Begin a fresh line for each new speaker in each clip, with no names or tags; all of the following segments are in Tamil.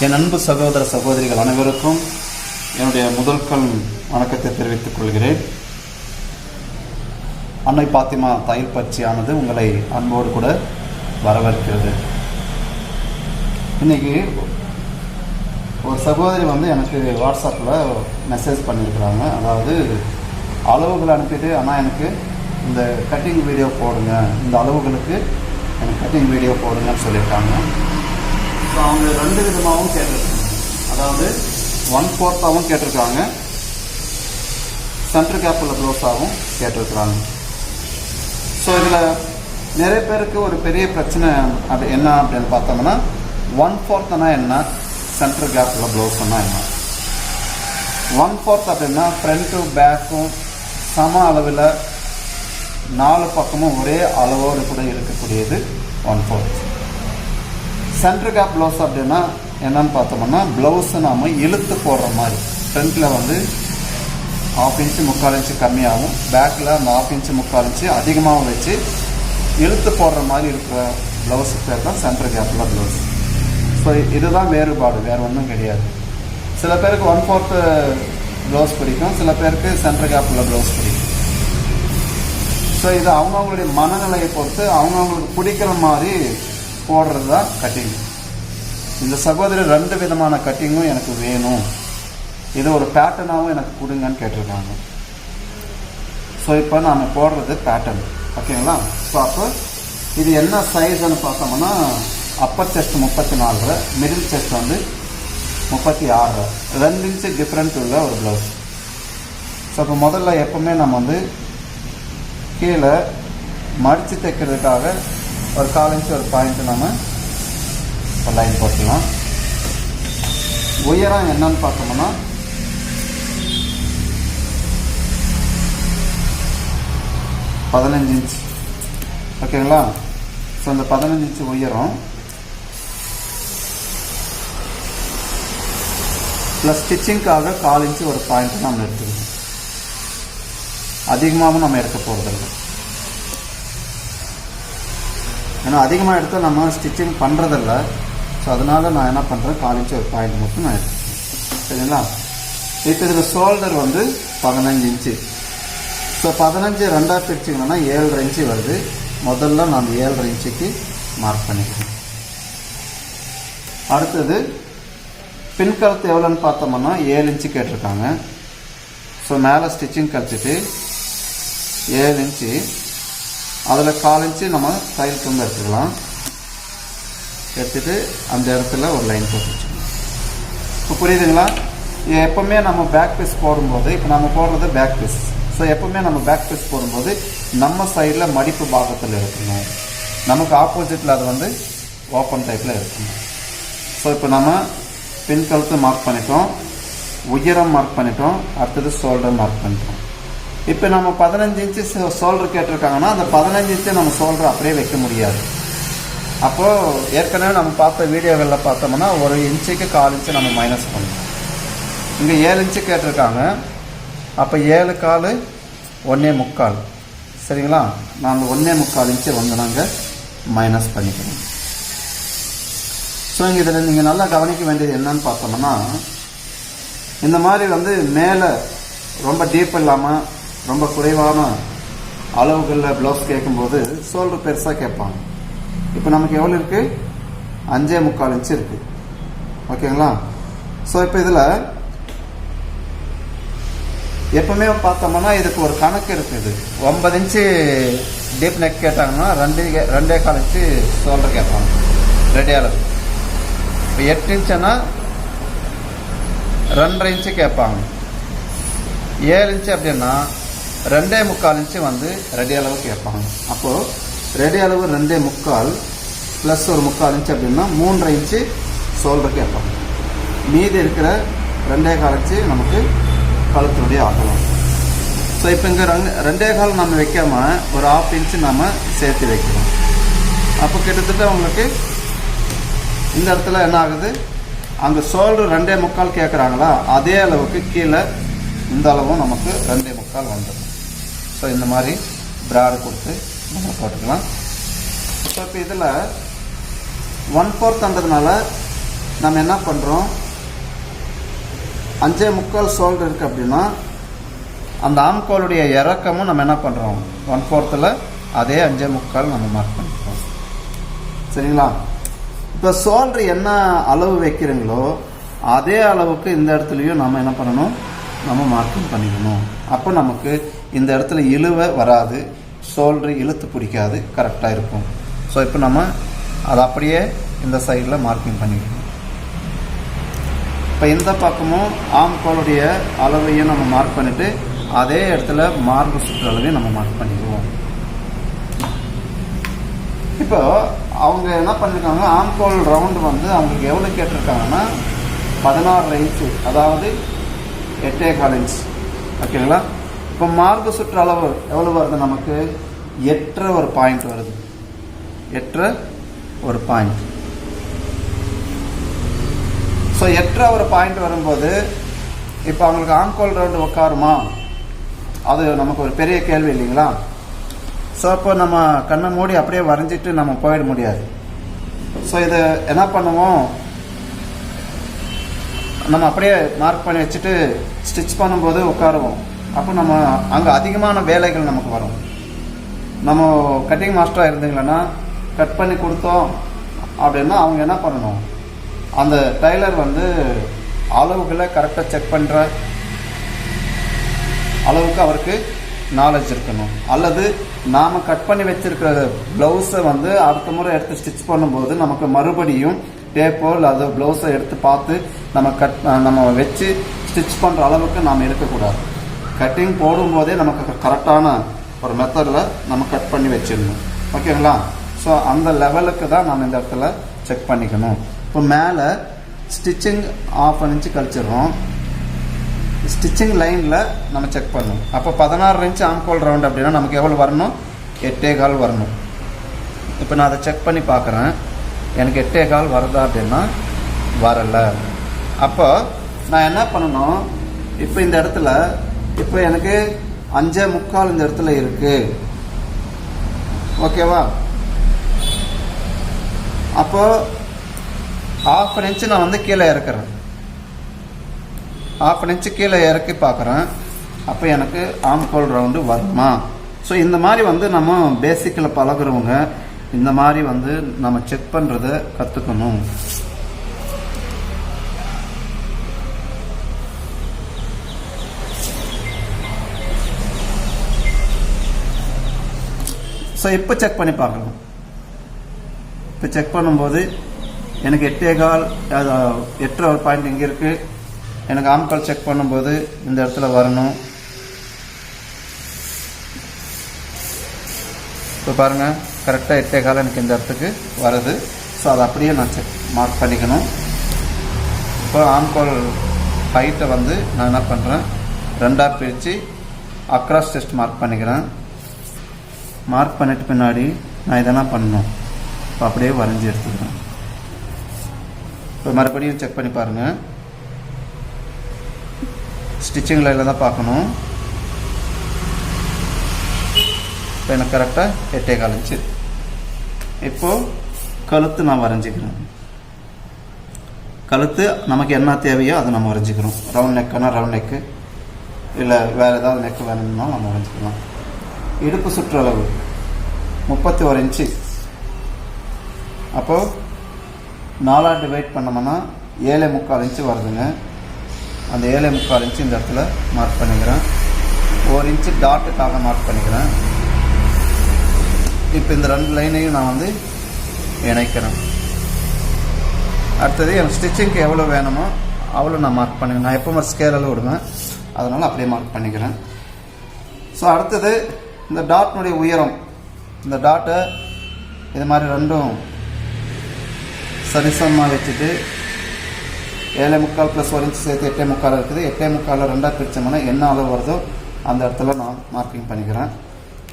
என் அன்பு சகோதர சகோதரிகள் அனைவருக்கும் என்னுடைய முதல்கள் வணக்கத்தை தெரிவித்துக் கொள்கிறேன். அன்னை பாத்திமா தையல் பயிற்சியானது உங்களை அன்போடு கூட வரவேற்கிறது. இன்றைக்கி ஒரு சகோதரி எனக்கு வாட்ஸ்அப்பில் மெசேஜ் பண்ணியிருக்கிறாங்க. அதாவது அளவுகள் அனுப்பிட்டு, ஆனால் எனக்கு இந்த கட்டிங் வீடியோ போடுங்க, இந்த அளவுகளுக்கு எனக்கு கட்டிங் வீடியோ போடுங்கன்னு சொல்லியிருக்காங்க. ஸோ அவங்க ரெண்டு விதமாகவும் கேட்டிருக்காங்க. அதாவது 1/4 கேட்டிருக்காங்க, சென்டர் கேப் உள்ள ப்ளவுஸாகவும் கேட்டிருக்கிறாங்க. ஸோ இதில் நிறைய பேருக்கு ஒரு பெரிய பிரச்சனை என்ன அப்படின்னு பார்த்தோம்னா, 1/4 என்ன, சென்டர் கேப் உள்ள ப்ளவுஸ்னா என்ன. 1/4 அப்படின்னா ஃப்ரண்ட்டும் பேக்கும் சம அளவில் 4 பக்கமும் ஒரே அளவோடு கூட இருக்கக்கூடியது 1/4. சென்டர் கேப் ப்ளவுஸ் அப்படின்னா என்னன்னு பார்த்தோம்னா, ப்ளவுஸை நாம் இழுத்து போடுற மாதிரி, ஃப்ரண்ட்டில் 1/2 இன்ச்சு 3/4 இன்ச்சு கம்மியாகவும், பேக்கில் அந்த 1/2 இன்ச்சு 3/4 இன்ச்சு அதிகமாகவும் வச்சு இழுத்து போடுற மாதிரி இருக்கிற ப்ளவுஸுக்கு பேர் தான் சென்டர் கேப்பில் ப்ளவுஸ். ஸோ இதுதான் வேறுபாடு, வேறு ஒன்றும் கிடையாது. சில பேருக்கு 1/4 ப்ளவுஸ் பிடிக்கும், சில பேருக்கு சென்டர் கேப்பில் ப்ளவுஸ் பிடிக்கும். ஸோ இது அவங்கவுங்களுடைய மனநிலையை பொறுத்து அவங்கவுங்களுக்கு பிடிக்கிற மாதிரி போடுறது தான் கட்டிங். இந்த சகோதரி 2 விதமான கட்டிங்கும் எனக்கு வேணும், இது ஒரு பேட்டர்னாகவும் எனக்கு கொடுங்கன்னு கேட்டிருக்காங்க. ஸோ இப்போ நாம் போடுறது பேட்டர்ன், ஓகேங்களா. ஸோ அப்போ இது என்ன சைஸ்ன்னு பார்த்தோம்னா, Appar chest 34, middle chest 36, 2 inch different உள்ள ஒரு ப்ளவுஸ். ஸோ இப்போ முதல்ல எப்போவுமே நம்ம கீழே மடித்து தைக்கிறதுக்காக ஒரு 1/4 இன்ச்சு ஒரு பாயிண்ட் நம்ம ஒரு லைன் போட்டுக்கலாம். உயரம் என்னன்னு பார்த்தோம்னா, இன்ச்சு, ஓகேங்களா. ஸோ இந்த 15 இன்ச்சு உயரம் ப்ளஸ் ஸ்டிச்சிங்காக 1/4 இன்ச்சு ஒரு பாயிண்ட் நம்ம எடுத்துக்கணும். அதிகமாகவும் நம்ம எடுக்க போகிறதில்லை, ஏன்னா அதிகமாக எடுத்தால் நம்ம ஸ்டிச்சிங் பண்ணுறதில்ல. ஸோ அதனால் நான் என்ன பண்ணுறேன், 1/4 இன்ச்சு ஒரு பாயிண்ட் மட்டும் நான் எடுத்துக்கிறேன், சரிங்களா. இப்போ இதில் ஷோல்டர் 15 இன்ச்சு. ஸோ 15 2ஆக பிரிச்சிங்கன்னா 7.5 இன்ச்சு வருது. முதல்ல நான் 7.5 இன்ச்சுக்கு மார்க் பண்ணிக்கிறேன். அடுத்தது பின்கழுத்து எவ்வளோன்னு பார்த்தோம்னா 7 இன்ச்சு கேட்டிருக்காங்க. ஸோ மேலே ஸ்டிச்சிங் கழிச்சிட்டு 7 இன்ச்சு, அதில் 1/4 இன்ச்சு நம்ம தையல் தும்பு எடுத்துக்கலாம். எடுத்துகிட்டு அந்த இடத்துல ஒரு லைன் போட்டு வச்சுக்கணும். இப்போ புரியுதுங்களா. எப்போவுமே நம்ம பேக் பீஸ் போடும்போது, இப்போ நம்ம போடுறது பேக் பீஸ். ஸோ எப்போவுமே நம்ம பேக் பீஸ் போடும்போது நம்ம சைடில் மடிப்பு பாகத்தில் இருக்கணும், நமக்கு ஆப்போசிட்டில் அது ஓப்பன் டைப்பில் இருக்கணும். ஸோ இப்போ நம்ம பின் கழுத்து மார்க் பண்ணிட்டோம், உயரம் மார்க் பண்ணிட்டோம், அடுத்தது ஷோல்டர் மார்க் பண்ணிட்டோம். இப்போ நம்ம 15 இன்ச்சு ஷோல்டர் கேட்டிருக்காங்கன்னா, அந்த 15 இன்ச்சு நம்ம ஷோல்டர் அப்படியே வைக்க முடியாது. அப்போது ஏற்கனவே நம்ம பார்த்த வீடியோகளில் பார்த்தோம்னா 1 இன்ச்சுக்கு 1/4 இன்ச்சு நம்ம மைனஸ் பண்ணணும். இங்கே 7 இன்ச்சு கேட்டிருக்காங்க, அப்போ 7/4 1/4, சரிங்களா. நான் அந்த 1/4 இன்ச்சு நாங்கள் மைனஸ் பண்ணிக்கிறோம். ஸோ இங்கே இதில் நீங்கள் நல்லா கவனிக்க வேண்டியது என்னன்னு பார்த்தோம்னா, இந்த மாதிரி மேலே ரொம்ப டீப் இல்லாமல் ரொம்ப குறைவான அளவுகளில் ப்ளவுஸ் கேட்கும்போது ஷோல்டர் பெருசாக கேட்பாங்க. இப்போ நமக்கு எவ்வளோ இருக்குது, 5.25 இன்ச்சு இருக்குது, ஓகேங்களா. ஸோ இப்போ இதில் எப்பவுமே பார்த்தோம்னா இதுக்கு ஒரு கணக்கு இருக்குது. 9 இன்ச்சு டீப் நெக் கேட்டாங்கன்னா 2.25 இன்ச்சு ஷோல்டர் கேட்பாங்க ரெடி அளவு. இப்போ 8 இன்ச்சுன்னா 2.5 இன்ச்சு கேட்பாங்க. 7 இன்ச்சு அப்படின்னா 2.25 இன்ச்சு ரெடி அளவு கேட்பாங்க. அப்போது ரெடி அளவு 2.25 ப்ளஸ் ஒரு 3/4 இன்ச்சு அப்படின்னா 3.5 இன்ச்சு ஷோல்டர் கேட்பாங்க. மீதி இருக்கிற 2.25 இன்ச்சு நமக்கு கழுத்துடைய அகலம். ஸோ இப்போ இங்கே 2.25 நம்ம வைக்காமல் ஒரு 1/2 இன்ச்சு நம்ம சேர்த்து வைக்கிறோம். அப்போ கிட்டத்தட்ட உங்களுக்கு இந்த இடத்துல என்ன ஆகுது, அங்கே ஷோல்டர் 2.25 கேட்குறாங்களா, அதே அளவுக்கு கீழே இந்த அளவும் நமக்கு 2.25 வந்துடும். ஸோ இந்த மாதிரி பிராடு கொடுத்து நம்ம போட்டுக்கலாம். ஸோ இப்போ இதில் 1/4 நம்ம என்ன பண்ணுறோம், 5.25 ஷோல்டர் இருக்குது அப்படின்னா அந்த ஆம்கோலுடைய இறக்கமும் நம்ம என்ன பண்ணுறோம் 1/4 அதே 5.25 நம்ம மார்க் பண்ணிக்கிறோம். சரிங்களா? இப்போ ஷோல்டர் என்ன அளவு வைக்கிறீங்களோ அதே அளவுக்கு இந்த இடத்துலையும் நம்ம என்ன பண்ணணும், நம்ம மார்க்கிங் பண்ணிக்கணும். அப்போ நமக்கு இந்த இடத்துல இழுவை வராது, ஷோல்டர் இழுத்து பிடிக்காது, கரெக்டாக இருக்கும். ஸோ இப்போ நம்ம அதை அப்படியே இந்த சைடில் மார்க்கிங் பண்ணிக்கணும். இப்போ இந்த பக்கமும் ஆம்கோலுடைய அளவையும் நம்ம மார்க் பண்ணிவிட்டு அதே இடத்துல மார்பு சுற்றளவையும் நம்ம மார்க் பண்ணிக்குவோம். இப்போ அவங்க என்ன பண்ணியிருக்காங்க, ஆம்கோல் ரவுண்டு வந்து அவங்களுக்கு எவ்வளோ கேட்டிருக்காங்கன்னா 16 இன்ச்சு, அதாவது 8.25 இன்ச். ஓகேங்களா? இப்போ மார்பு சுற்று அளவு எவ்வளோ வருது, நமக்கு 8.5 பாயிண்ட் வருது. 8.5 பாயிண்ட். ஸோ 8.5 பாயிண்ட் வரும்போது இப்போ அவங்களுக்கு ஆம்கோல் ரவுண்டு உட்காருமா, அது நமக்கு ஒரு பெரிய கேள்வி இல்லைங்களா? ஸோ அப்போ நம்ம கண்ணை மூடி அப்படியே வரைஞ்சிட்டு நம்ம போயிட முடியாது. ஸோ இதை என்ன பண்ணுவோம், நம்ம அப்படியே மார்க் பண்ணி வச்சுட்டு ஸ்டிச் பண்ணும்போது உட்காருவோம். அப்போ நம்ம அங்கே அதிகமான வேலைகள் நமக்கு வரும். நம்ம கட்டிங் மாஸ்டராக இருந்தீங்களன்னா கட் பண்ணி கொடுத்தோம் அப்படின்னா அவங்க என்ன பண்ணணும், அந்த டைலர் வந்து அளவுகளை கரெக்டாக செக் பண்ணுற அளவுக்கு அவருக்கு நாலேஜ் இருக்கணும். அல்லது நாம் கட் பண்ணி வச்சிருக்கிற ப்ளவுஸை வந்து அடுத்த முறை எடுத்து ஸ்டிச் பண்ணும்போது நமக்கு மறுபடியும் டேப்போ இல்லை அது ப்ளவுஸை எடுத்து பார்த்து நம்ம வச்சு ஸ்டிச் பண்ணுற அளவுக்கு நாம் இருக்கக்கூடாது. கட்டிங் போடும்போதே நமக்கு கரெக்டான ஒரு மெத்தடில் நம்ம கட் பண்ணி வச்சிடணும். ஓகேங்களா? ஸோ அந்த லெவலுக்கு தான் நம்ம இந்த இடத்துல செக் பண்ணிக்கணும். இப்போ மேலே ஸ்டிச்சிங் 1/2 இன்ச்சு கழிச்சிடுறோம். ஸ்டிச்சிங் லைனில் நம்ம செக் பண்ணணும். அப்போ 16 இன்ச்சு ஆம்கோல் ரவுண்ட் அப்படின்னா நமக்கு எவ்வளோ வரணும், 8.25 வரணும். இப்போ நான் அதை செக் பண்ணி பார்க்குறேன், எனக்கு 8.25 வருதா அப்படின்னா வரலை. அப்போ நான் என்ன பண்ணணும், இப்போ இந்த இடத்துல இப்போ எனக்கு 5.25 இந்த இடத்துல இருக்குது. ஓகேவா? அப்போ 1/2 இன்ச்சு நான் வந்து கீழே இறக்குறேன். 1/2 இன்ச்சு கீழே இறக்கி பார்க்குறேன். அப்போ எனக்கு ஆம்கோல் ரவுண்டு வருமா? ஸோ இந்த மாதிரி வந்து நம்ம பேசிக்கில் பழகுறவங்க இந்த மாதிரி வந்து நம்ம செக் பண்ணுறதை கற்றுக்கணும். ஸோ இப்போ செக் பண்ணி பார்க்கலாம். இப்போ செக் பண்ணும்போது எனக்கு 8.25 பாயிண்ட் இங்கே இருக்குது. எனக்கு ஆம்கோல் செக் பண்ணும்போது இந்த இடத்துல வரணும். இப்போ பாருங்கள், கரெக்டாக 8.25 எனக்கு இந்த இடத்துக்கு வருது. ஸோ அதை அப்படியே நான் மார்க் பண்ணிக்கணும். இப்போ ஆம்கோல் ஹைட்டை வந்து நான் என்ன பண்ணுறேன், 2ஆக பிரித்து அக்ராஸ் டெஸ்ட் மார்க் பண்ணிக்கிறேன். மார்க் பண்ணிட்டு பின்னாடி நான் இதெல்லாம் பண்ணணும். இப்போ அப்படியே வரைஞ்சி எடுத்துக்கிறேன். இப்போ மறுபடியும் செக் பண்ணி பாருங்கள். ஸ்டிச்சிங் லைனில் தான் பார்க்கணும். இப்போ எனக்கு கரெக்டாக 8.25 இன்ச்சு. இப்போது கழுத்து நான் வரைஞ்சிக்கிறேன். கழுத்து நமக்கு என்ன தேவையோ அதை நம்ம வரைஞ்சிக்கிறோம். ரவுண்ட் நெக்குன்னா ரவுண்ட் நெக்கு, இல்லை வேறு ஏதாவது நெக்கு வேணும்னா நம்ம வரைஞ்சிக்கலாம். இடுப்பு சுற்றளவு 31 இன்ச்சு. அப்போது 4ஆக டிவைட் பண்ணோம்னா 7.25 இன்ச்சு வருதுங்க. அந்த 7.25 இன்ச்சு இந்த இடத்துல மார்க் பண்ணிக்கிறேன். 1 இன்ச்சு டாட்டுக்காக மார்க் பண்ணிக்கிறேன். இப்போ இந்த 2 லைனையும் நான் வந்து இணைக்கிறேன். அடுத்தது எனக்கு ஸ்டிச்சிங்க்கு எவ்வளோ வேணுமோ அவ்வளோ நான் மார்க் பண்ணிக்கிறேன். நான் எப்போ ஸ்கேல் அளவு விடுவேன், அதனால் அப்படியே மார்க் பண்ணிக்கிறேன். ஸோ அடுத்தது இந்த டாட்னுடைய உயரம். இந்த டாட்டை இது மாதிரி ரெண்டும் சரிசமமாக வச்சுட்டு 7.25 + 1 இன்ச்சு சேர்த்து 8.25 இருக்குது. 8.25 2ஆக பிரித்தோம்னா என்ன அளவு வருதோ அந்த இடத்துல நான் மார்க்கிங் பண்ணிக்கிறேன்.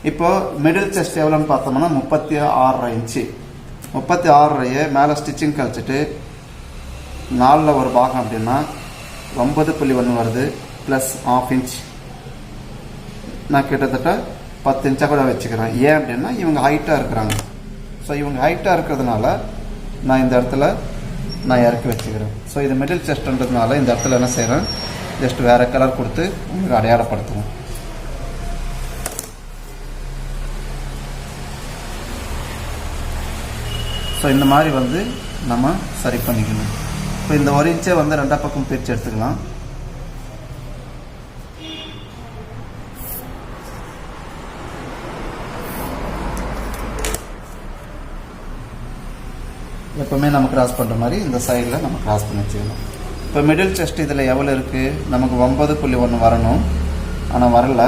இப்போது மிடில் செஸ்ட் எவ்வளோன்னு பார்த்தோம்னா 36.5 இன்ச்சு. 36.5 மேலே ஸ்டிச்சிங் கழிச்சிட்டு 4ல் ஒரு பாகம் அப்படின்னா 9.1 வருது ப்ளஸ் 1/2 இன்ச். நான் கிட்டத்தட்ட 10 இன்ச்சாக கூட வச்சுக்கிறேன். ஏன் அப்படின்னா இவங்க ஹைட்டாக இருக்கிறாங்க. ஸோ இவங்க ஹைட்டாக இருக்கிறதுனால நான் இந்த இடத்துல நான் இறக்கி வச்சுக்கிறேன். ஸோ இது மிடில் செஸ்ட்ன்றதுனால இந்த இடத்துல என்ன செய்கிறேன், ஜஸ்ட் வேறு கலர் கொடுத்து உங்களுக்கு அடையாளப்படுத்துகிறேன். ஸோ இந்த மாதிரி வந்து நம்ம சரி பண்ணிக்கணும். இப்போ இந்த 1 இன்ச்சை வந்து 2 பக்கம் பிரித்து எடுத்துக்கலாம். எப்போவுமே நம்ம கிராஸ் பண்ணுற மாதிரி இந்த சைடில் நம்ம கிராஸ் பண்ணி வச்சுக்கணும். இப்போ மிடில் செஸ்ட் இதில் எவ்வளோ இருக்குது, நமக்கு 9.1 வரணும். ஆனால் வரல.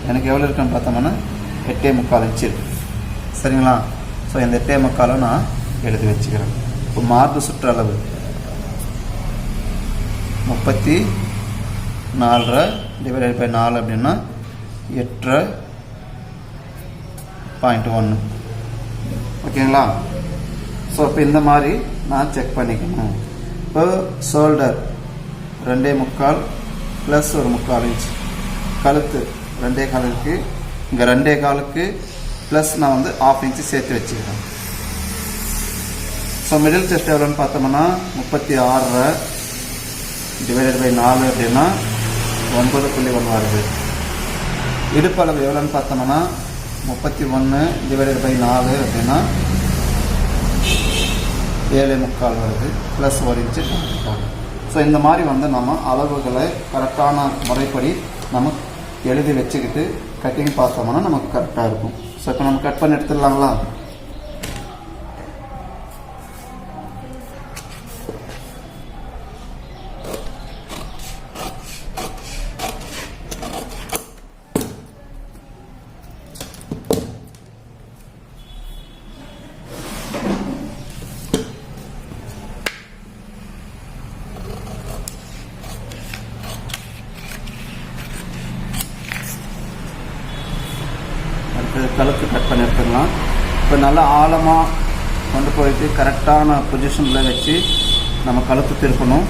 எனக்கு எவ்வளோ இருக்குன்னு பார்த்தோம்னா 8.25 இன்ச்சு இருக்குது. சரிங்களா? ஸோ இந்த 8.25 நான் எழுதி வச்சுக்கிறேன். இப்போ மார்பு சுற்றளவு 34 டிவைடட் பை 4 அப்படின்னா 8.1. ஓகேங்களா? ஸோ இப்போ இந்த மாதிரி நான் செக் பண்ணிக்கணும். இப்போ ஷோல்டர் 2.25 ப்ளஸ் ஒரு 3/4 இன்ச், கழுத்து 2.25 இருக்குது, இங்கே 2.25 ப்ளஸ் நான் வந்து 1/2 இன்ச்சு சேர்த்து வச்சுக்கிறேன். ஸோ மிடில் செஸ்ட் எவ்வளோன்னு பார்த்தோம்னா 36 டிவைடட் பை 4 அப்படின்னா 9.1 வருது. இடுப்பளவு எவ்வளோன்னு பார்த்தோம்னா 31 டிவைடட் பை 4 அப்படின்னா 7.25 வருது, ப்ளஸ் 1 இன்ச்சு. ஸோ இந்த மாதிரி வந்து நம்ம அளவுகளை கரெக்டான முறைப்படி நம்ம எழுதி வச்சுக்கிட்டு கட்டிங் பார்த்தோம்னா நமக்கு கரெக்டாக இருக்கும். ஸோ இப்போ நம்ம கட் பண்ணி எடுத்துடலாங்களா? கழுத்து கட் பண்ணி எடுத்துக்கலாம். இப்போ நல்லா ஆழமாக கொண்டு போயிட்டு கரெக்டான பொசிஷனில் வச்சு நம்ம கழுத்து திருப்பணும்.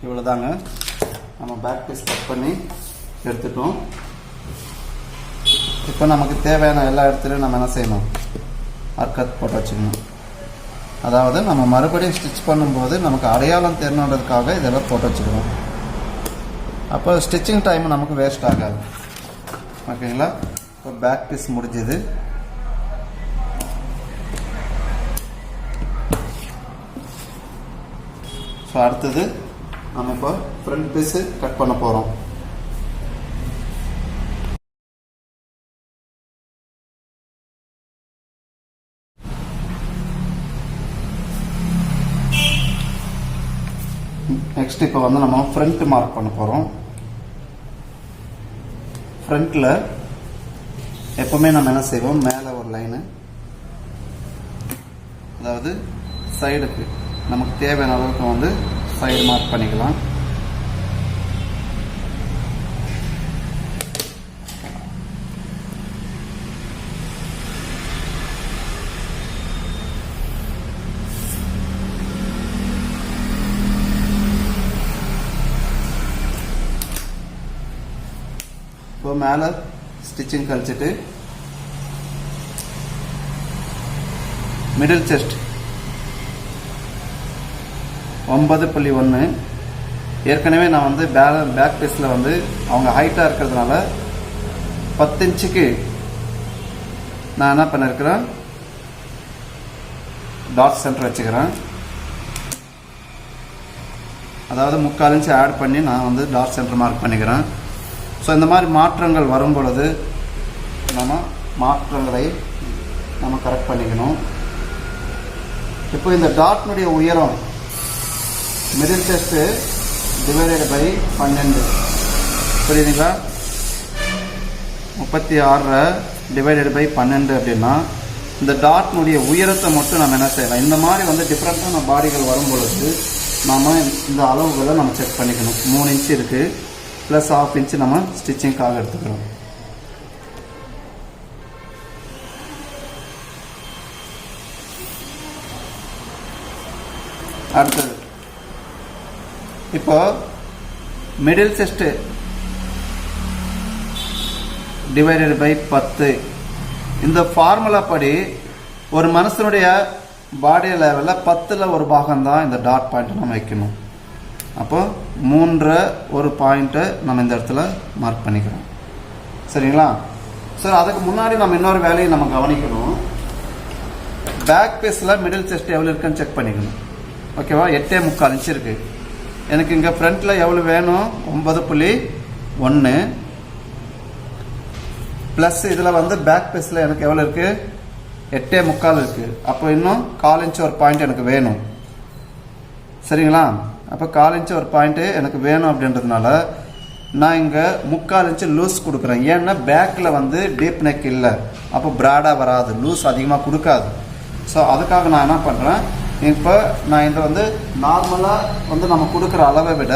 இவ்வளோதாங்க. நம்ம பேக் பீஸ் கட் பண்ணி எடுத்துட்டோம். இப்போ நமக்கு தேவையான எல்லா இடத்துலையும் நம்ம என்ன செய்யணும், அர்க்கத் போட்டு வச்சுக்கணும். அதாவது நம்ம மறுபடியும் ஸ்டிச் பண்ணும்போது நமக்கு அடையாளம் தெரியணுன்றதுக்காக இதெல்லாம் போட்டு வச்சுக்கணும். அப்போ ஸ்டிச்சிங் டைம் நமக்கு வேஸ்ட் ஆகாது. ஓகேங்களா? இப்போ பேக் பீஸ் முடிஞ்சுது. ஸோ அடுத்தது நம்ம இப்போ ஃப்ரண்ட் பீஸு கட் பண்ண போகிறோம். நெக்ஸ்ட் இப்போ வந்து நம்ம ஃப்ரண்ட் மார்க் பண்ண போகிறோம். ஃப்ரண்ட்டில் எப்போவுமே நம்ம என்ன செய்வோம், மேலே ஒரு லைனு, அதாவது சைடுக்கு நமக்கு தேவையான அளவுக்கு வந்து சைடு மார்க் பண்ணிக்கலாம். இப்போ மேலே ஸ்டிச்சிங் கழிச்சிட்டு மிடில் செஸ்ட் 9.1. ஏற்கனவே நான் வந்து பேக் பீஸில் வந்து அவங்க ஹைட்டாக இருக்கிறதுனால 10 இன்ச்சுக்கு நான் என்ன பண்ணியிருக்கிறேன், டாட் சென்டர் வச்சுக்கிறேன். அதாவது 3/4 இன்ச்சு ஆட் பண்ணி நான் வந்து டாட் சென்டர் மார்க் பண்ணிக்கிறேன். ஸோ இந்த மாதிரி மாற்றங்கள் வரும் பொழுது நம்ம மாற்றங்களை நம்ம கரெக்ட் பண்ணிக்கணும். இப்போ இந்த டாட்னுடைய உயரம் மிடில் செஸ்ட் டிவைடட் பை 12 புரியுதுங்களா? 36 டிவைடட் பை 12 அப்படின்னா இந்த டாட்னுடைய உயரத்தை மட்டும் நம்ம என்ன செய்யலாம். இந்த மாதிரி வந்து டிஃப்ரெண்ட்டான பாடிகள் வரும் பொழுது நாம் இந்த அளவுகளை நம்ம செக் பண்ணிக்கணும். 3 இன்ச்சு இருக்குது ப்ளஸ் 1/2 இன்ச்சு நம்ம ஸ்டிச்சிங்காக எடுத்துக்கிறோம். அடுத்தது இப்போ மிடில் செஸ்ட் டிவைடட் பை 10 இந்த ஃபார்முலா படி ஒரு மனுஷனுடைய பாடி லெவலில் 10ல் ஒரு பாகம் தான் இந்த டாட் பாயிண்ட் நம்ம வைக்கணும். அப்போ 3 ஒரு பாயிண்ட்டை நம்ம இந்த இடத்துல மார்க் பண்ணிக்கிறோம். சரிங்களா சார்? அதுக்கு முன்னாடி நம்ம இன்னொரு வேலையை நம்ம கவனிக்கணும். பேக் பீஸில் மிடில் செஸ்ட் எவ்வளோ இருக்குன்னு செக் பண்ணிக்கணும். ஓகேவா? 8.75 இன்ச்சு இருக்குது. எனக்கு இங்கே ஃப்ரண்ட்டில் எவ்வளோ வேணும்? 9.1 ப்ளஸ் இதில் வந்து பேக் பீஸில் எனக்கு எவ்வளோ இருக்குது? 8.75 இருக்குது. அப்போ இன்னும் 1/4 இன்ச்சு ஒரு பாயிண்ட் எனக்கு வேணும். சரிங்களா? அப்போ 1/4 இன்ச்சு ஒரு பாயிண்ட்டு எனக்கு வேணும். அப்படின்றதுனால நான் இங்கே 3/4 இன்ச்சு லூஸ் கொடுக்குறேன். ஏன்னா பேக்கில் வந்து டீப் நெக் இல்லை, அப்போ ப்ராடாக வராது, லூஸ் அதிகமாக கொடுக்காது. ஸோ அதுக்காக நான் என்ன பண்ணுறேன், இப்போ நான் இதை வந்து நார்மலாக வந்து நம்ம கொடுக்குற அளவை விட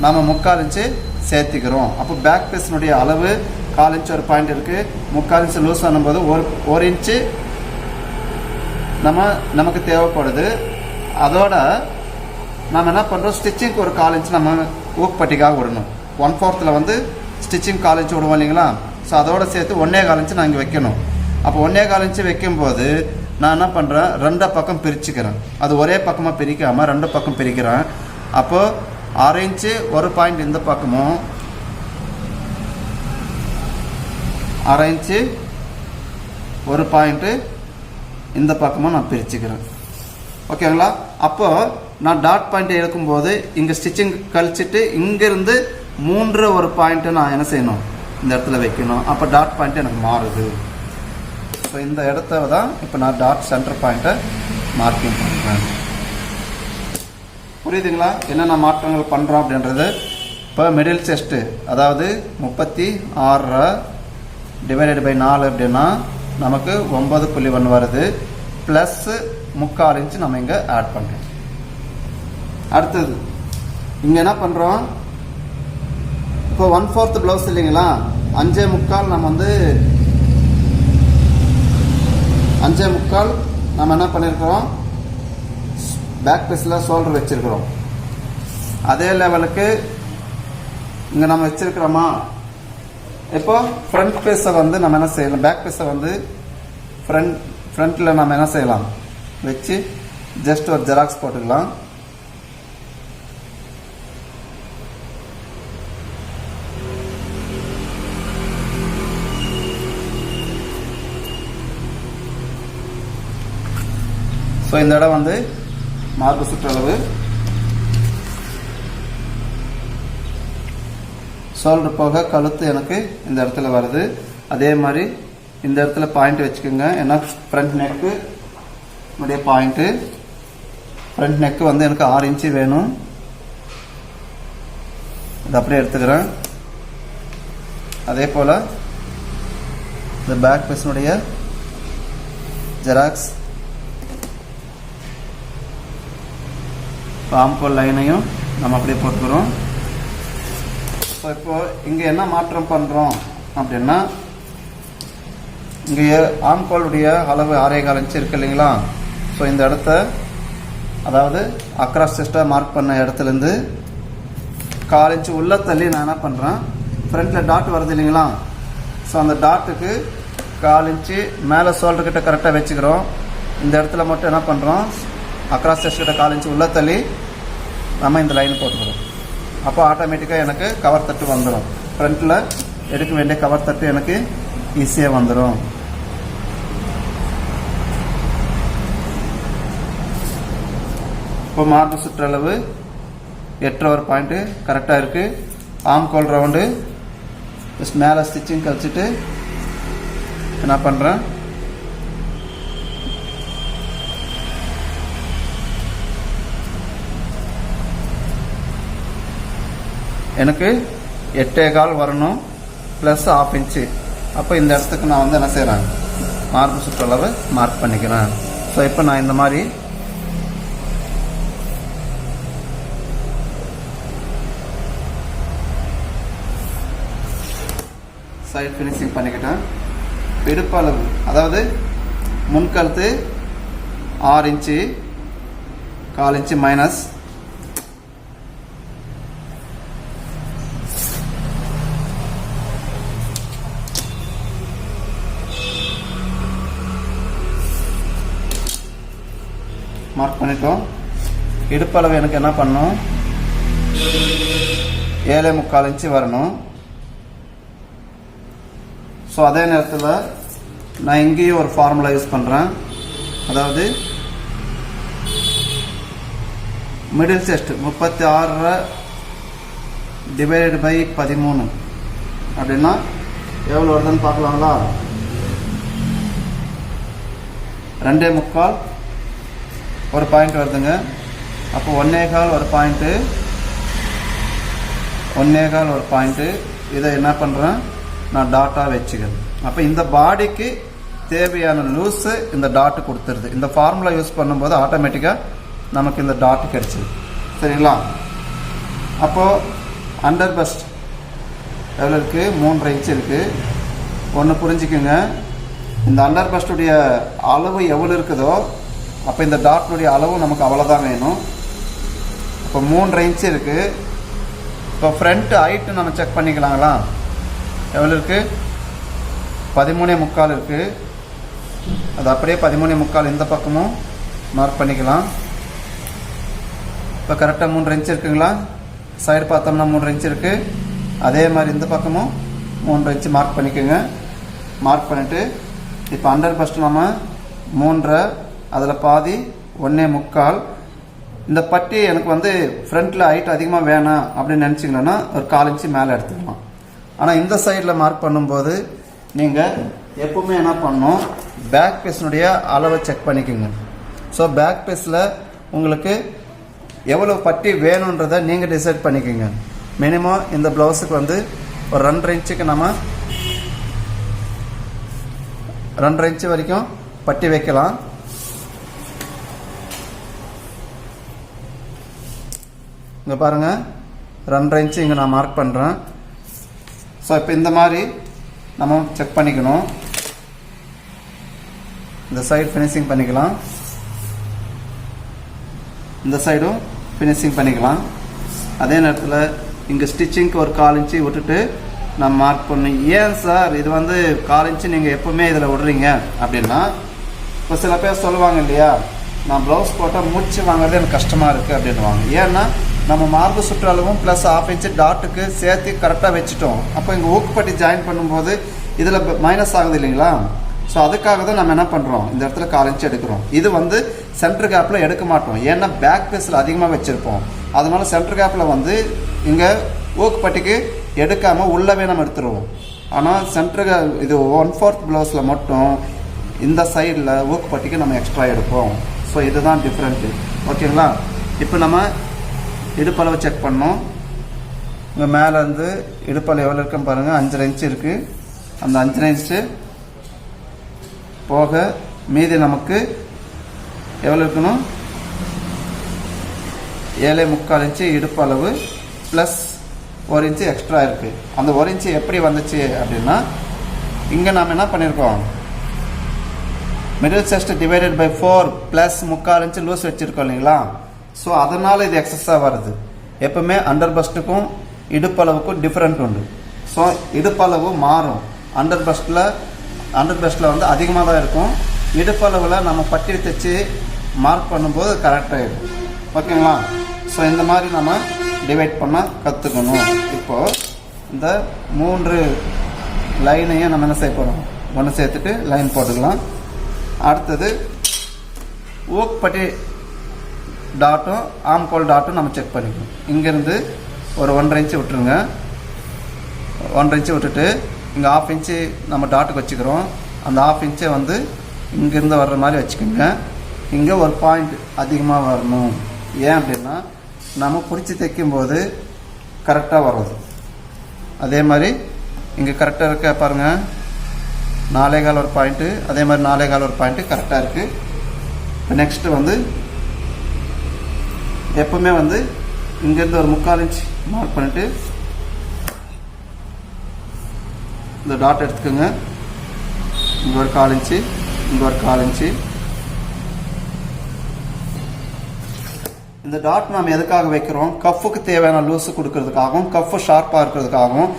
நம்ம 3/4 இன்ச்சு சேர்த்திக்கிறோம். அப்போ பேக் பீஸினுடைய அளவு 1/4 இன்ச்சு ஒரு பாயிண்ட் இருக்குது. 3/4 இன்ச்சு லூஸ் பண்ணும்போது ஒரு இன்ச்சு நமக்கு தேவைப்படுது. அதோட நம்ம என்ன பண்ணுறோம், ஸ்டிச்சிங்க்கு ஒரு 1/4 இன்ச்சு நம்ம ஊக்குப்பட்டிக்காக விடணும். 1/4 வந்து ஸ்டிச்சிங் 1/4 இன்ச்சு விடுவோம் இல்லைங்களா? ஸோ அதோட சேர்த்து 1.25 இன்ச்சு நான் இங்கே வைக்கணும். அப்போ 1.25 இன்ச்சு வைக்கும்போது நான் என்ன பண்ணுறேன், 2 பக்கம் பிரிச்சுக்கிறேன். அது ஒரே பக்கமாக பிரிக்காமல் 2 பக்கம் பிரிக்கிறேன். அப்போது 1/2 இன்ச்சு ஒரு பாயிண்ட் இந்த பக்கமும், 1/2 இன்ச்சு ஒரு பாயிண்ட்டு இந்த பக்கமும் நான் பிரிச்சுக்கிறேன். ஓகேங்களா? அப்போது நான் டாட் பாயிண்ட்டை எடுக்கும்போது இங்கே ஸ்டிச்சிங் கழிச்சிட்டு இங்கேருந்து 3 ஒரு பாயிண்ட்டை நான் என்ன செய்யணும், இந்த இடத்துல வைக்கணும். அப்போ டாட் பாயிண்ட்டு எனக்கு மாறுது. ஸோ இந்த இடத்த தான் இப்போ நான் டாட் சென்டர் பாயிண்ட்டை மார்க்கிங் பண்ணுறேன். புரியுதுங்களா என்னென்ன மாற்றங்கள் பண்ணுறோம் அப்படின்றது? இப்போ மிடில் செஸ்ட்டு அதாவது 36 டிவைடட் பை 4 அப்படின்னா நமக்கு 9.1 வருது. ப்ளஸ் 3/4 இன்ச்சு நம்ம இங்கே ஆட் பண்ணுறோம். அடுத்தது இங்கே என்ன பண்ணுறோம், இப்போ 1/4 ப்ளவுஸ் இல்லைங்களா? 5.75 நம்ம வந்து 5.75 நம்ம என்ன பண்ணியிருக்கிறோம், பேக் பீஸில் ஷோல்டர் வச்சிருக்கிறோம். அதே லெவலுக்கு இங்கே நம்ம வச்சிருக்கிறோமா? இப்போ ஃப்ரண்ட் பீஸை வந்து நம்ம என்ன செய்யலாம், பேக் பீஸை வந்து ஃப்ரண்ட்டில் நம்ம என்ன செய்யலாம் வச்சு ஜஸ்ட் ஒரு ஜெராக்ஸ் போட்டுக்கலாம். ஸோ இந்த இடம் வந்து மார்பு சுற்றளவு, ஷோல்டர் போக கழுத்து எனக்கு இந்த இடத்துல வருது. அதே மாதிரி இந்த இடத்துல பாயிண்ட் வச்சுக்கோங்க. ஏன்னா ஃப்ரண்ட் நெக்கு உடைய பாயிண்ட்டு, ஃப்ரண்ட் நெக்கு வந்து எனக்கு 6 இன்ச்சு வேணும். இது அப்படியே எடுத்துக்கிறேன். அதே போல் இந்த பேக் பீஸினுடைய ஜெராக்ஸ் ஆம்கோல் லைனையும் நம்ம அப்படியே போட்டுக்கிறோம். ஸோ இப்போ இங்கே என்ன மாற்றம் பண்ணுறோம் அப்படின்னா, இங்கே ஆம்கோலுடைய அளவு 6.25 இன்ச்சு இருக்கு இல்லைங்களா? ஸோ இந்த இடத்த அதாவது அக்ராஸ் செஸ்ட்டாக மார்க் பண்ண இடத்துலேருந்து 1/4 இன்ச்சு உள்ள தள்ளி நான் என்ன பண்ணுறேன், ஃப்ரண்ட்டில் டாட் வருது இல்லைங்களா? ஸோ அந்த டாட்டுக்கு 1/4 இன்ச்சு மேலே ஷோல்டர்கிட்ட கரெக்டாக வச்சுக்கிறோம். இந்த இடத்துல மட்டும் என்ன பண்ணுறோம், அக்ராஸ் செஸ்ட் கிட்ட 1/4 இன்ச்சு உள்ள தள்ளி நம்ம இந்த லைன் போட்டுக்கிறோம். அப்போ ஆட்டோமேட்டிக்காக எனக்கு கவர் தட்டு வந்துடும். ஃப்ரண்ட்டில் எடுக்க வேண்டிய கவர் தட்டு எனக்கு ஈஸியாக வந்துடும். இப்போ மார்பு சுற்றளவு 8 ஒரு பாயிண்ட்டு கரெக்டாக இருக்குது. ஆம்கோல் ரவுண்டு ஜஸ்ட் மேலே ஸ்டிச்சிங் கழிச்சிட்டு என்ன பண்ணுறேன், எனக்கு 8.25 வரணும் ப்ளஸ் 1/2 இன்ச்சு. அப்போ இந்த இடத்துக்கு நான் வந்து என்ன செய்கிறேன், மார்பு சுற்றளவு மார்க் பண்ணிக்கிறேன். ஸோ இப்போ நான் இந்த மாதிரி சைட் ஃபினிஷிங் பண்ணிக்கிட்டேன். இடுப்பு அளவு, அதாவது முன்கழுத்து 6 இன்ச்சு, 1/4 இன்ச்சு மைனஸ், மார்க் பண்ணிட்டோம். இடுப்பளவு எனக்கு என்ன பண்ணணும், 7.25 இன்ச்சு வரணும். ஸோ அதே நேரத்தில் நான் இங்கேயும் ஒரு ஃபார்முலா யூஸ் பண்ணுறேன். அதாவது மிடில் செஸ்ட் 36 டிவைடட் பை 13 அப்படின்னா எவ்வளோ வருதுன்னு பார்க்கலாங்களா? 2.25 ஒரு பாயிண்ட் வருதுங்க. அப்போ 1.25 ஒரு பாயிண்ட்டு, 1.25 ஒரு பாயிண்ட்டு. இதை என்ன பண்ணுறேன், நான் டாட்டாக வச்சுக்கிறேன். அப்போ இந்த பாடிக்கு தேவையான லூஸு இந்த டாட்டு கொடுத்துருது. இந்த ஃபார்முலா யூஸ் பண்ணும்போது ஆட்டோமேட்டிக்காக நமக்கு இந்த டாட்டு கிடச்சிது. சரிங்களா? அப்போது அண்டர் பஸ்ட் எவ்வளோ இருக்குது, 3.5 இன்ச்சு இருக்குது. ஒன்று புரிஞ்சுக்குங்க, இந்த அண்டர் பஸ்டுடைய அளவு எவ்வளோ இருக்குதோ அப்போ இந்த டாட்னுடைய அளவு நமக்கு அவ்வளோதான் வேணும். இப்போ 3.5 இன்ச்சு இருக்குது. இப்போ ஃப்ரண்ட் ஹைட்டு நம்ம செக் பண்ணிக்கலாங்களா? எவ்வளோ இருக்குது, 13.25 இருக்குது. அது அப்படியே 13.25 இந்த பக்கமும் மார்க் பண்ணிக்கலாம். இப்போ கரெக்டாக 3.5 இன்ச்சு இருக்குங்களா? சைடு பார்த்தோம்னா 3.5 இன்ச்சு இருக்குது. அதே மாதிரி இந்த பக்கமும் 3.5 இன்ச்சு மார்க் பண்ணிக்கோங்க. மார்க் பண்ணிவிட்டு இப்போ அண்டர் பஸ்ட் நம்ம 3.5, அதில் பாதி 1.25. இந்த பட்டி எனக்கு வந்து ஃப்ரண்ட்டில் ஹைட் அதிகமாக வேணாம் அப்படின்னு நினச்சிங்கன்னா ஒரு 1/4 இன்ச்சு மேலே எடுத்துக்கலாம். ஆனால் இந்த சைடில் மார்க் பண்ணும்போது நீங்கள் எப்பவுமே என்ன பண்ணணும், பேக் பீஸ்னுடைய அளவை செக் பண்ணிக்கோங்க. ஸோ பேக் பீஸில் உங்களுக்கு எவ்வளோ பட்டி வேணுன்றதை நீங்கள் டிசைட் பண்ணிக்கோங்க. மினிமம் இந்த ப்ளவுஸுக்கு வந்து ஒரு 2.5 இன்ச்சுக்கு நம்ம 2.5 இன்ச்சு வரைக்கும் பட்டி வைக்கலாம். இங்கே பாருங்கள், 2.5 இன்ச்சு இங்கே நான் மார்க் பண்ணுறேன். ஸோ இப்போ இந்த மாதிரி நம்ம செக் பண்ணிக்கணும். இந்த சைடு ஃபினிஷிங் பண்ணிக்கலாம், இந்த சைடும் ஃபினிஷிங் பண்ணிக்கலாம். அதே நேரத்தில் இங்கே ஸ்டிச்சிங்க்கு ஒரு 1/4 இன்ச்சு விட்டுட்டு நான் மார்க் பண்ணேன். ஏன் சார் இது வந்து 1/4 இன்ச்சு நீங்கள் எப்போவுமே இதில் விடுறீங்க அப்படின்னா, இப்போ சில பேர் சொல்லுவாங்க இல்லையா, நான் ப்ளவுஸ் போட்டால் முடிச்சு வாங்குறது எனக்கு கஷ்டமாக இருக்குது அப்படின்வாங்க. ஏன்னா நம்ம மார்பு சுற்றளவும் ப்ளஸ் 1/2 இன்ச்சு டாட்டுக்கு சேர்த்து கரெக்டாக வச்சுட்டோம். அப்போ இங்கே ஊக்குப்பட்டி ஜாயின் பண்ணும்போது இதில் மைனஸ் ஆகுது இல்லைங்களா? ஸோ அதுக்காக தான் நம்ம என்ன பண்ணுறோம், இந்த இடத்துல 1/4 இன்ச்சு எடுக்கிறோம். இது வந்து சென்டர் கேப்பில் எடுக்க மாட்டோம், ஏன்னா பேக் பீஸில் அதிகமாக வச்சுருப்போம். அதனால சென்டர் கேப்பில் வந்து இங்கே ஊக்குப்பட்டிக்கு எடுக்காமல் உள்ளவே நம்ம எடுத்துருவோம். ஆனால் சென்டர் இது 1/4 ப்ளவுஸில் மட்டும் இந்த சைடில் ஊக்குப்பட்டிக்கு நம்ம எக்ஸ்ட்ரா எடுப்போம். ஸோ இதுதான் டிஃப்ரெண்ட்டு. ஓகேங்களா? இப்போ நம்ம இடுப்பளவு செக் பண்ணோம். இங்கே மேலே வந்து இடுப்பளவு எவ்வளோ இருக்குன்னு பாருங்கள், 5.5 இன்ச்சு இருக்குது. அந்த 5.5 இன்ச்சு போக மீதி நமக்கு எவ்வளோ இருக்கணும், 7.25 இன்ச்சு இடுப்பளவு ப்ளஸ் 1 இன்ச்சு எக்ஸ்ட்ரா இருக்குது. அந்த 1 இன்ச்சு எப்படி வந்துச்சு அப்படின்னா, இங்கே நாம் என்ன பண்ணியிருக்கோம், middle chest divided by 4 plus 3/4 inch loose வச்சுருக்கோம் இல்லைங்களா? ஸோ அதனால் இது எக்ஸஸாக வருது. எப்பவுமே அண்டர் பஸ்ட்டுக்கும் இடுப்பளவுக்கும் டிஃப்ரெண்ட் உண்டு. ஸோ இடுப்பளவு மாறும். அண்டர் பஸ்ட்டில் வந்து அதிகமாக தான் இருக்கும். இடுப்பளவில் நம்ம பட்டி தைச்சி மார்க் பண்ணும்போது கரெக்டாகிடும். ஓகேங்களா? ஸோ இந்த மாதிரி நம்ம டிவைட் பண்ண கற்றுக்கணும். இப்போது இந்த 3 லைனையும் நம்ம என்ன செய்ய போகிறோம், ஒன்று சேர்த்துட்டு லைன் போட்டுக்கலாம். அடுத்தது ஊக்குப்பட்டி டாட்டும் ஆம்கோல் டாட்டும் நம்ம செக் பண்ணிக்கணும். இங்கேருந்து ஒரு 1.5 இன்ச்சு விட்டுருங்க. 1.5 இன்ச்சு விட்டுட்டு இங்கே 1/2 இன்ச்சு நம்ம டாட்டுக்கு வச்சுக்கிறோம். அந்த 1/2 இன்ச்சை வந்து இங்கேருந்து வர்ற மாதிரி வச்சுக்கோங்க. இங்கே ஒரு பாயிண்ட் அதிகமாக வரணும். ஏன் அப்படின்னா நம்ம பிடிச்சி தைக்கும்போது கரெக்டாக வர்றது. அதே மாதிரி இங்கே கரெக்டாக இருக்க பாருங்கள், 4.25 ஒரு பாயிண்ட்டு, அதே மாதிரி 4.25 ஒரு பாயிண்ட்டு கரெக்டாக இருக்குது. இப்போ நெக்ஸ்ட்டு வந்து எப்போவுமே வந்து இங்கேருந்து ஒரு 3/4 இன்ச் மார்க் பண்ணிவிட்டு இந்த டாட் எடுத்துக்கோங்க. இங்கே ஒரு 1/4 இன்ச்சு, இங்கே ஒரு 1/4 இன்ச்சு. இந்த டாட் நாம் எதுக்காக வைக்கிறோம்? கஃப்புக்கு தேவையான லூஸு கொடுக்கறதுக்காகவும் கஃப்பு ஷார்ப்பாக இருக்கிறதுக்காகவும்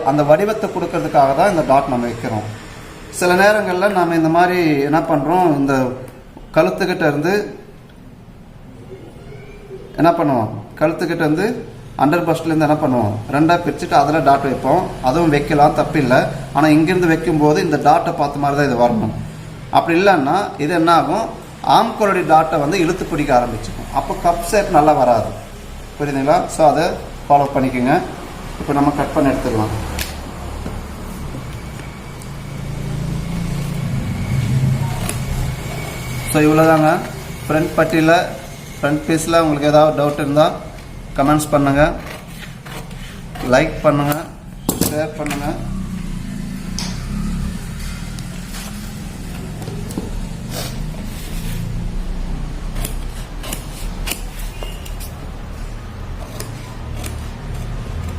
அந்த வடிவத்தை கொடுக்கறதுக்காக தான் இந்த டாட் நம்ம வைக்கிறோம். சில நேரங்களில் நாம் இந்த மாதிரி என்ன பண்ணுறோம், இந்த கழுத்துக்கிட்ட இருந்து என்ன பண்ணுவோம், கழுத்துக்கிட்ட இருந்து அண்டர் பஸ்ட்லேருந்து என்ன பண்ணுவோம், 2ஆக பிரிச்சுட்டு அதில் டாட் வைப்போம். அதுவும் வைக்கலாம், தப்பில்லை. ஆனால் இங்கேருந்து வைக்கும்போது இந்த டாட்டை பார்த்த மாதிரி தான் இது வரணும். அப்படி இல்லைன்னா இது என்ன ஆகும், ஆம்கோலுடைய டாட்டை வந்து இழுத்து பிடிக்க ஆரம்பிச்சுக்கும். அப்போ கப் ஷேப் நல்லா வராது. புரியுதுங்களா? ஸோ அதை ஃபாலோ பண்ணிக்கோங்க. இப்போ நம்ம கட் பண்ணி எடுத்துக்கலாம். ஸோ இவ்வளோதாங்க ஃப்ரண்ட் பட்டியில், ஃப்ரண்ட் பீஸில். உங்களுக்கு ஏதாவது டவுட் இருந்தால் கமெண்ட்ஸ் பண்ணுங்கள், லைக் பண்ணுங்கள், ஷேர் பண்ணுங்கள்.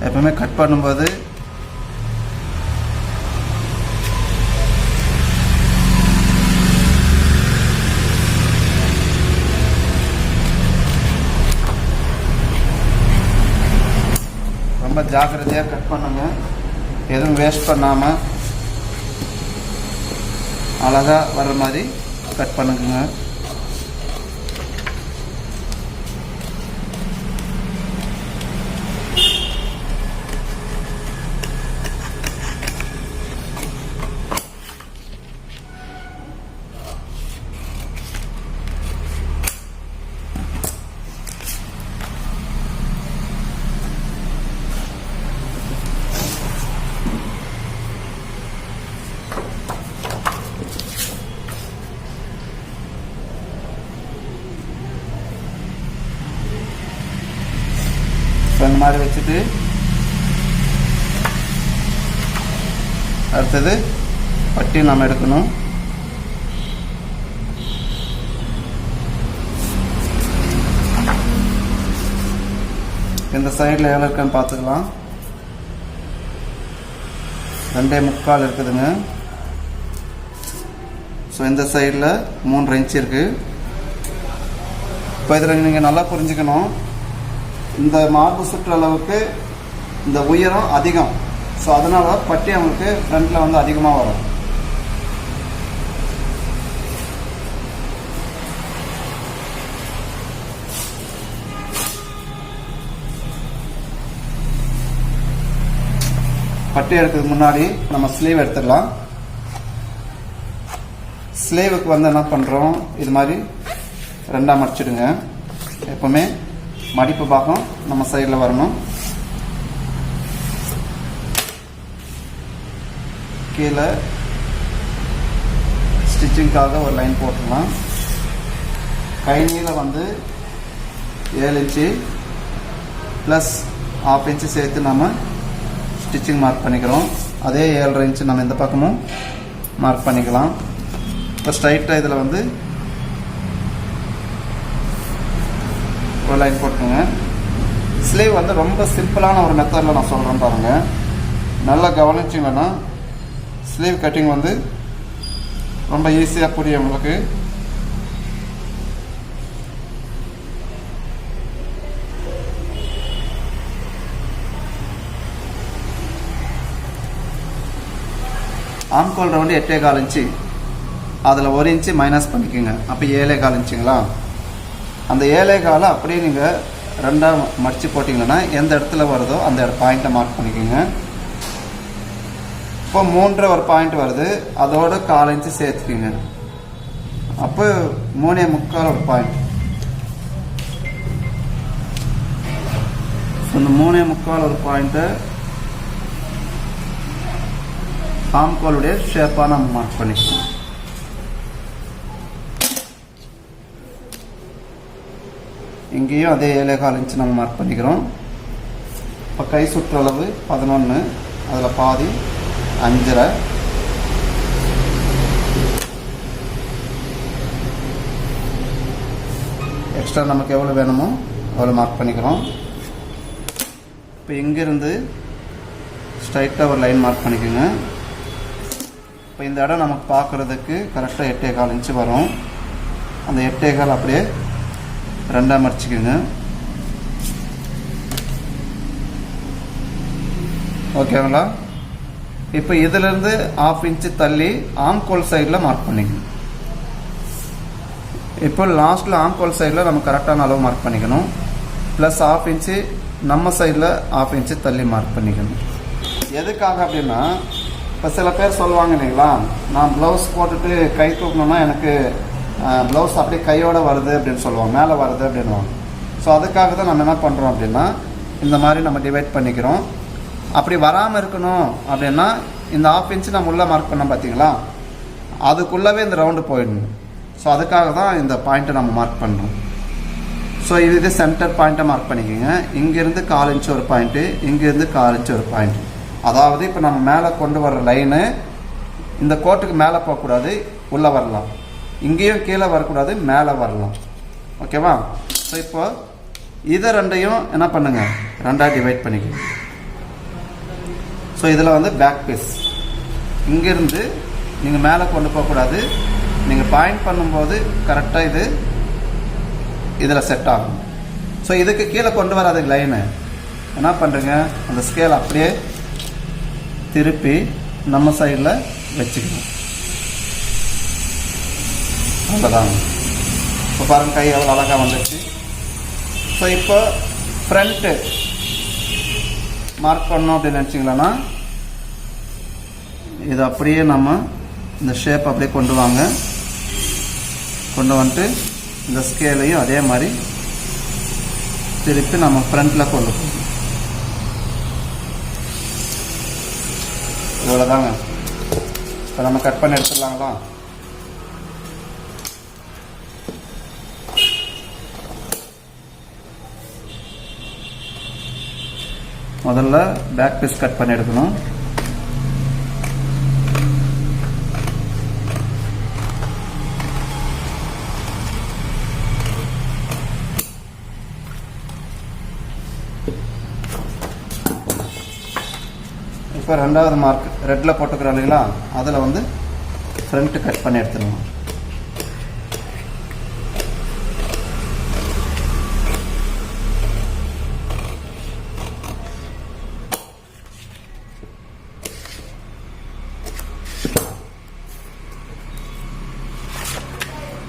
எப்பவுமே கட் பண்ணும்போது ரொம்ப ஜாக்கிரதையாக கட் பண்ணுங்க. எதுவும் வேஸ்ட் பண்ணாமல் அழகாக வர்ற மாதிரி கட் பண்ணுங்க. இந்த மாதிரி வச்சுட்டு அடுத்தது பட்டி நம்ம எடுக்கணும். இந்த சைடில் எவ்வளோ இருக்குன்னு பார்த்துக்கலாம். 2.25 இருக்குதுங்க. ஸோ இந்த சைடில் 3 இன்ச் இருக்குது. இப்போ இதில் நீங்கள் நல்லா புரிஞ்சுக்கணும், இந்த மார்பு சுற்றளவுக்கு இந்த உயரம் அதிகம். ஸோ அதனால பட்டி அவங்களுக்கு ஃப்ரண்ட்டில் வந்து அதிகமாக வரும். பட்டி எடுக்கிறதுக்கு முன்னாடி நம்ம ஸ்லீவ் எடுத்துடலாம். ஸ்லீவுக்கு வந்து என்ன பண்ணுறோம், இது மாதிரி 2ஆக மடிச்சிடுங்க. எப்பவுமே மடிப்பு பாகம் நம்ம சைடில் வரணும். கீழே ஸ்டிச்சிங்காக ஒரு லைன் போட்டுடலாம். கை நீளம் வந்து 7 இன்ச்சு ப்ளஸ் 1/2 இன்ச்சு சேர்த்து நம்ம ஸ்டிச்சிங் மார்க் பண்ணிக்கிறோம். அதே 7.5 இன்ச்சு நம்ம இந்த பக்கமும் மார்க் பண்ணிக்கலாம். இப்போ ஸ்ட்ரைட்டாக இதில் வந்து ஒரு லைன் போட்டுங்க. ஸ்லீவ் வந்து ரொம்ப சிம்பிளான ஒரு மெத்தடில் நான் சொல்கிறேன் பாருங்கள். நல்லா கவனிச்சிங்கன்னா ஸ்லீவ் கட்டிங் வந்து ரொம்ப ஈஸியாக புரியும் உங்களுக்கு. ஆம்கோல் ரவுண்டு 8.25 இன்ச்சு, அதில் 1 இன்ச்சு மைனஸ் பண்ணிக்கோங்க. அப்போ 7.25 இன்ச்சுங்களா. அந்த 7.25 அப்படியே நீங்கள் 2ஆக மடித்து போட்டிங்கன்னா எந்த இடத்துல வருதோ அந்த பாயிண்ட்டை மார்க் பண்ணிக்கோங்க. இப்போ 3 ஒரு பாயிண்ட் வருது, அதோட 1/4 இன்ச்சு சேர்த்துக்குங்க. அப்போ 3.25 ஒரு பாயிண்ட். இந்த 3.25 ஒரு பாயிண்ட்டை ஆம்கோலுடைய ஷேப்பாக நம்ம மார்க் பண்ணிக்கலாம். இங்கேயும் அதே 7.25 இன்ச்சு நம்ம மார்க் பண்ணிக்கிறோம். இப்போ கை சுற்றளவு 11, அதில் பாதி 5.5. எக்ஸ்ட்ரா நமக்கு எவ்வளோ வேணுமோ அவ்வளோ மார்க் பண்ணிக்கிறோம். இப்போ இங்கேருந்து ஸ்ட்ரைட்டாக ஒரு லைன் மார்க் பண்ணிக்கோங்க. இப்போ இந்த இடம் நமக்கு பார்க்குறதுக்கு கரெக்டாக 8.25 இன்ச்சு வரும். அந்த 8.25 அப்படியே 2ஆக மடிச்சுக்கோங்க. ஓகேங்களா? இப்போ இதிலேருந்து 1/2 இன்ச்சு தள்ளி ஆம்கோல் சைடில் மார்க் பண்ணிக்கணும். இப்போ லாஸ்ட்டில் ஆம்கோல் சைடில் நம்ம கரெக்டான அளவு மார்க் பண்ணிக்கணும். ப்ளஸ் 1/2 இன்ச்சு நம்ம சைடில் 1/2 இன்ச்சு தள்ளி மார்க் பண்ணிக்கணும். எதுக்காக அப்படின்னா, இப்போ சில பேர் சொல்லுவாங்க இல்லைங்களா, நான் ப்ளவுஸ் போட்டுட்டு கை தூக்கணுன்னா எனக்கு ப்ளவுஸ் அப்படியே கையோடு வருது அப்படின்னு சொல்லுவாங்க, மேலே வருது அப்படின்வாங்க. ஸோ அதுக்காக தான் நம்ம என்ன பண்ணுறோம் அப்படின்னா, இந்த மாதிரி நம்ம டிவைட் பண்ணிக்கிறோம். அப்படி வராமல் இருக்கணும் அப்படின்னா இந்த 1/2 இன்ச்சு நம்ம உள்ளே மார்க் பண்ணோம் பார்த்தீங்களா, அதுக்குள்ளவே இந்த ரவுண்டு போயிடணும். ஸோ அதுக்காக தான் இந்த பாயிண்ட்டை நம்ம மார்க் பண்ணுறோம். ஸோ இது சென்டர் பாயிண்ட்டை மார்க் பண்ணிக்கோங்க. இங்கேருந்து 1/4 இன்ச்சு ஒரு பாயிண்ட்டு, இங்கேருந்து 1/4 இன்ச்சு ஒரு பாயிண்ட்டு. அதாவது இப்போ நம்ம மேலே கொண்டு வர்ற லைனு இந்த கோட்டுக்கு மேலே போகக்கூடாது, உள்ளே வரலாம். இங்கேயும் கீழே வரக்கூடாது, மேலே வரலாம். ஓகேவா? ஸோ இப்போ இதை ரெண்டையும் என்ன பண்ணுங்கள், 2ஆக டிவைட் பண்ணிக்கோங்க. ஸோ இதில் வந்து பேக் பீஸ் இங்கேருந்து நீங்கள் மேலே கொண்டு போகக்கூடாது. நீங்கள் பாயிண்ட் பண்ணும்போது கரெக்டாக இது இதில் செட் ஆகும். ஸோ இதுக்கு கீழே கொண்டு வராது லைனு. என்ன பண்ணுறீங்க, அந்த ஸ்கேல் அப்படியே திருப்பி நம்ம சைடில் வச்சுக்கணும். அவ்வளோதாங்க. இப்போ பாருங்கள், கை எவ்வளோ அழகாக வந்துடுச்சு. ஸோ இப்போ ஃப்ரண்ட்டு மார்க் பண்ணோம் அப்படின்னு நினச்சிங்களேன்னா, இது அப்படியே நம்ம இந்த ஷேப் அப்படியே கொண்டு வாங்க. கொண்டு வந்துட்டு இந்த ஸ்கேலையும் அதே மாதிரி திருப்பி நம்ம ஃப்ரண்ட்டில் கொண்டு போகணும். இவ்வளோதாங்க. இப்போ நம்ம கட் பண்ணி எடுத்துடலாங்களா? முதல்ல பேக் பீஸ் கட் பண்ணி எடுக்கணும். இப்போ 2வது மார்க் ரெட்டில் போட்டுக்கிறோம் இல்லைங்களா, அதில் வந்து ஃப்ரண்ட்டு கட் பண்ணி எடுத்துருவோம்.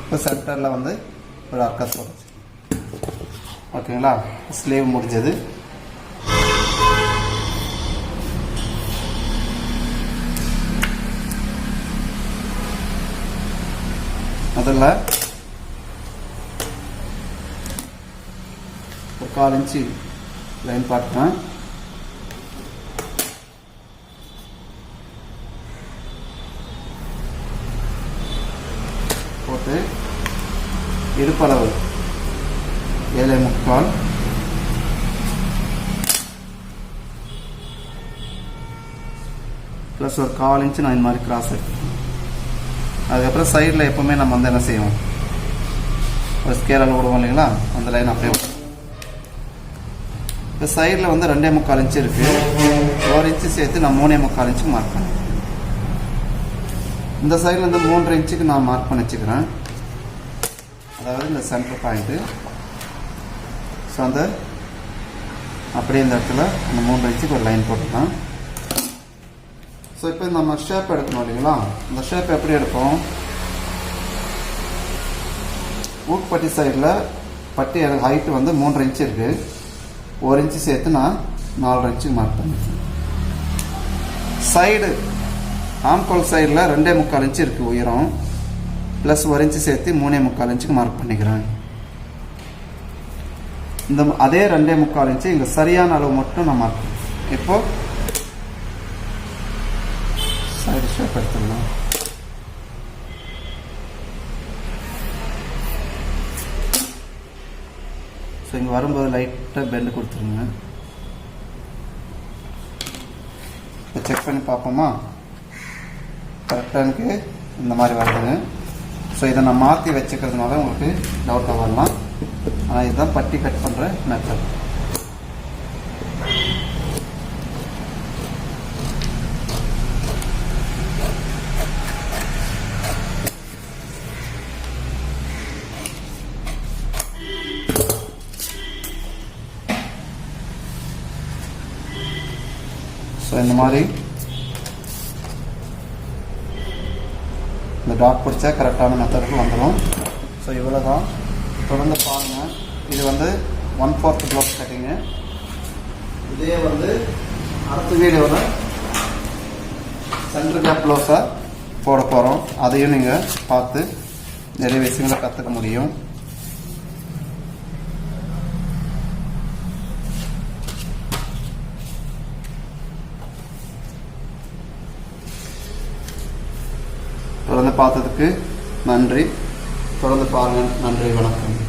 இப்போ சென்டரில் வந்து ஒரு அர்க்கஸ் போடுச்சு. ஓகேங்களா? ஸ்லீவ் முடிஞ்சது. முதல்ல ஒரு 1/4 இன்ச்சு லைன் பார்க்குறேன். போட்டு இடுப்பளவு 7.25 ப்ளஸ் ஒரு 1/4 இன்ச்சு நான் இந்த மாதிரி கிராஸ் எடுத்துக்கேன். அதுக்கப்புறம் சைடில் எப்போவுமே நம்ம வந்து என்ன செய்வோம், ஒரு ஸ்கேலில் விடுவோம் இல்லைங்களா, அந்த லைன் அப்படியே விடுவோம். இப்போ சைடில் வந்து 2.25 இன்ச்சு இருக்குது. 1 இன்ச்சு சேர்த்து நான் 3.25 இன்ச்சுக்கு மார்க் பண்ணேன். இந்த சைடில் வந்து 3.5 இன்ச்சுக்கு நான் மார்க் பண்ணி வச்சுக்கிறேன். அதாவது இந்த சென்டர் பாயிண்ட்டு. ஸோ அந்த அப்படியே இந்த இடத்துல அந்த 3.5 இன்ச்சுக்கு ஒரு லைன் போட்டுக்கலாம். ஸோ இப்போ நம்ம ஷேப் எடுக்கணும் இல்லைங்களா, இந்த ஷேப் எப்படி எடுப்போம், ஊக்பட்டி சைடில் பட்டி ஹைட்டு வந்து 3.5 இன்ச்சு இருக்குது. 1 இன்ச்சு சேர்த்து நான் 4.5 இன்ச்சுக்கு மார்க் பண்ணிக்கிறேன். சைடு ஆம்கோல் சைடில் 2.25 இன்ச்சு இருக்குது உயரம், ப்ளஸ் 1 இன்ச்சு சேர்த்து 3.25 இன்ச்சுக்கு மார்க் பண்ணிக்கிறேன். இந்த அதே 2.25 இன்ச்சு இங்கே சரியான அளவு மட்டும் நான் மார்க் பண்ணேன். இப்போது சைடு ஷேப் எடுத்துடலாம். ஸோ இங்கே வரும்போது லைட்டாக பெண்டு கொடுத்துருங்க. இப்போ செக் பண்ணி பார்ப்போமா, கரெக்டாக எனக்கு இந்த மாதிரி வருதுங்க. ஸோ இதை நான் மாற்றி வச்சுக்கிறதுனால உங்களுக்கு டவுட்டாக வரலாம். ஆனால் இதுதான் பட்டி கட் பண்ணுற மெத்தட். ஸோ இந்த மாதிரி இந்த டாட் பிடிச்சா கரெக்டான மெத்தடுக்கு வந்துடும். ஸோ இவ்வளோ தான். தொடர்ந்து பாருங்கள். இது வந்து 1/4 ப்ளவுஸ் கட்டிங்கு. இதே வந்து அடுத்த வீடியோவில் சென்டர் கேப் ப்ளவுஸை போட போகிறோம். அதையும் நீங்கள் பார்த்து நிறைய விஷயங்களை கற்றுக்க முடியும். தொடர்ந்து பார்த்ததுக்கு நன்றி. தொடர்ந்து பாருங்கள். நன்றி, வணக்கம்.